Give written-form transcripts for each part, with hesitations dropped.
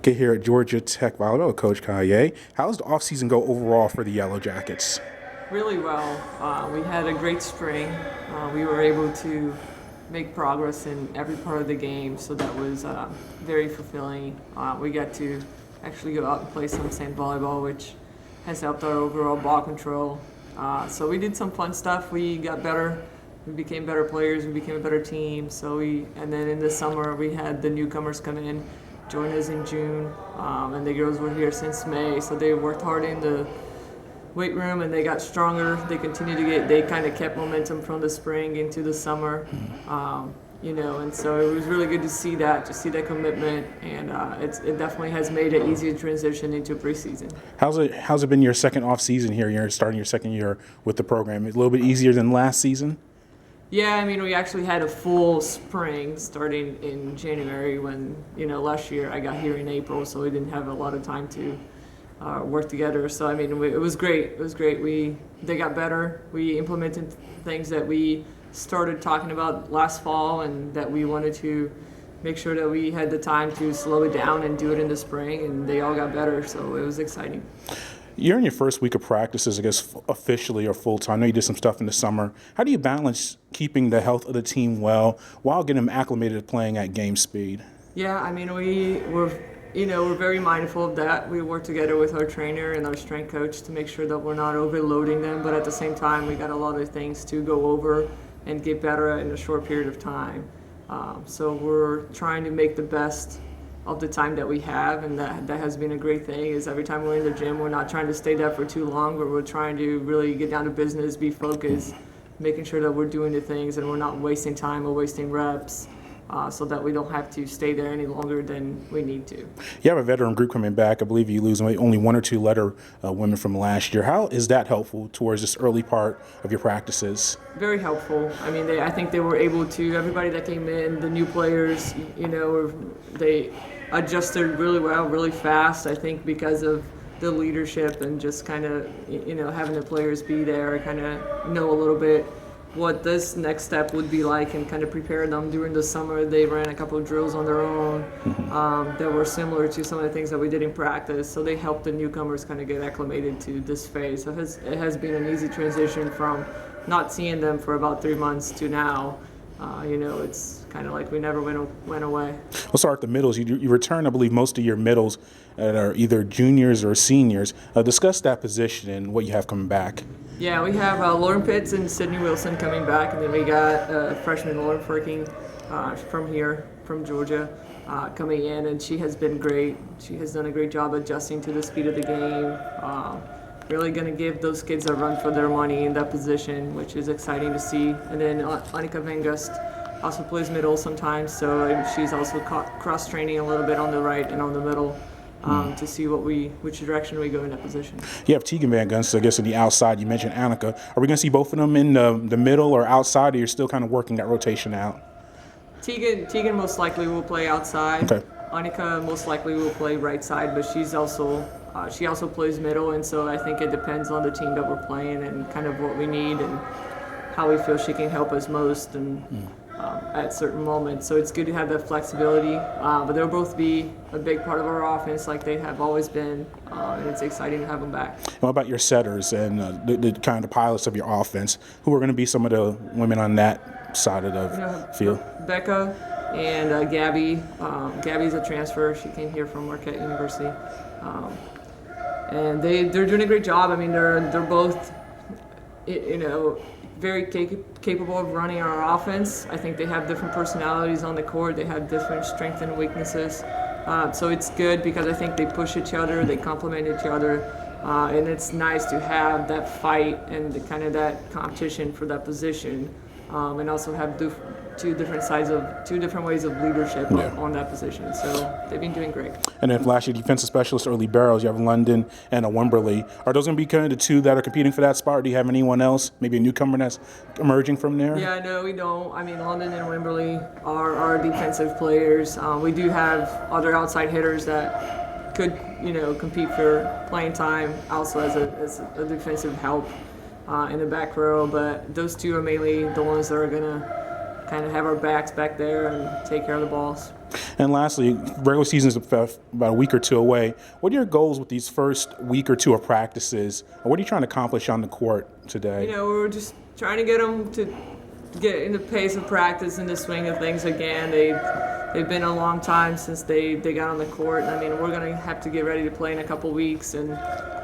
Get here at Georgia Tech Volleyball with Coach Collier. How does the offseason go overall for the Yellow Jackets? Really well. We had a great spring. We were able to make progress in every part of the game, so that was very fulfilling. We got to actually go out and play some sand volleyball, which has helped our overall ball control. So we did some fun stuff. We got better. We became better players. We became a better team. And then in the summer we had the newcomers come in, join us in June, and the girls were here since May. So they worked hard in the weight room and they got stronger. They kind of kept momentum from the spring into the summer, and so it was really good to see that commitment, and it definitely has made it easier to transition into preseason. How's it been your second off season here? You're starting your second year with the program. A little bit easier than last season? Yeah, I mean, we actually had a full spring starting in January when, last year I got here in April, so we didn't have a lot of time to work together. So, I mean, it was great. It was great. They got better. We implemented things that we started talking about last fall and that we wanted to make sure that we had the time to slow it down and do it in the spring, and they all got better, so it was exciting. You're in your first week of practices, I guess, officially or full-time. I know you did some stuff in the summer. How do you balance keeping the health of the team well while getting them acclimated to playing at game speed? Yeah, I mean, we're very mindful of that. We work together with our trainer and our strength coach to make sure that we're not overloading them, but at the same time, we got a lot of things to go over and get better at in a short period of time. So we're trying to make the best of the time that we have, and that has been a great thing. Is every time we're in the gym, we're not trying to stay there for too long, but we're trying to really get down to business, be focused, making sure that we're doing the things and we're not wasting time or wasting reps, so that we don't have to stay there any longer than we need to. You have a veteran group coming back. I believe you lose only one or two letter women from last year. How is that helpful towards this early part of your practices? Very helpful. I mean, I think they were able to, everybody that came in, the new players, they adjusted really well, really fast, I think, because of the leadership and just kind of, having the players be there, kind of know a little bit what this next step would be like and kind of prepare them. During the summer, they ran a couple of drills on their own that were similar to some of the things that we did in practice. So they helped the newcomers kind of get acclimated to this phase. So it has been an easy transition from not seeing them for about 3 months to now. It's kind of like we never went away. We'll start at the middles. You return, I believe, most of your middles that are either juniors or seniors. Discuss that position and what you have coming back. Yeah, we have Lauren Pitts and Sydney Wilson coming back, and then we got freshman Lauren Ferking from Georgia, coming in, and she has been great. She has done a great job adjusting to the speed of the game. Really going to give those kids a run for their money in that position, which is exciting to see. And then Annika Van Gust also plays middle sometimes, so she's also cross-training a little bit on the right and on the middle to see which direction we go in that position. You have Tegan Van Gunst, I guess, on the outside. You mentioned Annika. Are we going to see both of them in the middle or outside, or you're still kind of working that rotation out? Tegan most likely will play outside. Okay. Annika most likely will play right side, but she also plays middle, and so I think it depends on the team that we're playing and kind of what we need and how we feel she can help us most and at certain moments. So it's good to have that flexibility, but they'll both be a big part of our offense like they have always been, and it's exciting to have them back. What about your setters and the kind of the pilots of your offense? Who are going to be some of the women on that side of the field? Becca and Gabby. Gabby's a transfer. She came here from Marquette University. And they're doing a great job. I mean, they're both, very capable of running our offense. I think they have different personalities on the court. They have different strengths and weaknesses. So it's good because I think they push each other, they complement each other, and it's nice to have that fight and that competition for that position, and also have two different ways of leadership on that position. So they've been doing great. And then last year, defensive specialist or liberos, you have London and a Wimberly. Are those going to be kind of the two that are competing for that spot, or do you have anyone else, maybe a newcomer that's emerging from there? Yeah, no, we don't. I mean, London and Wimberly are our defensive players. We do have other outside hitters that could, compete for playing time also as a defensive help in the back row. But those two are mainly the ones that are going to kind of have our backs back there and take care of the balls. And lastly, regular season is about a week or two away. What are your goals with these first week or two of practices? Or what are you trying to accomplish on the court today? You know, we're just trying to get them to get in the pace of practice and the swing of things again. They've been a long time since they got on the court. I mean, we're going to have to get ready to play in a couple weeks, and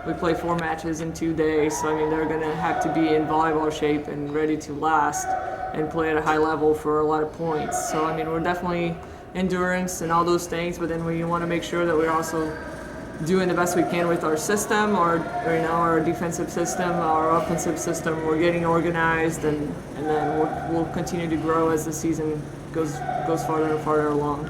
we play 4 matches in 2 days. So, I mean, they're going to have to be in volleyball shape and ready to last and play at a high level for a lot of points. So, I mean, we're definitely endurance and all those things, but then we want to make sure that we're also doing the best we can with our system, or you know, our defensive system, our offensive system. We're getting organized, and then we'll continue to grow as the season goes farther and farther along.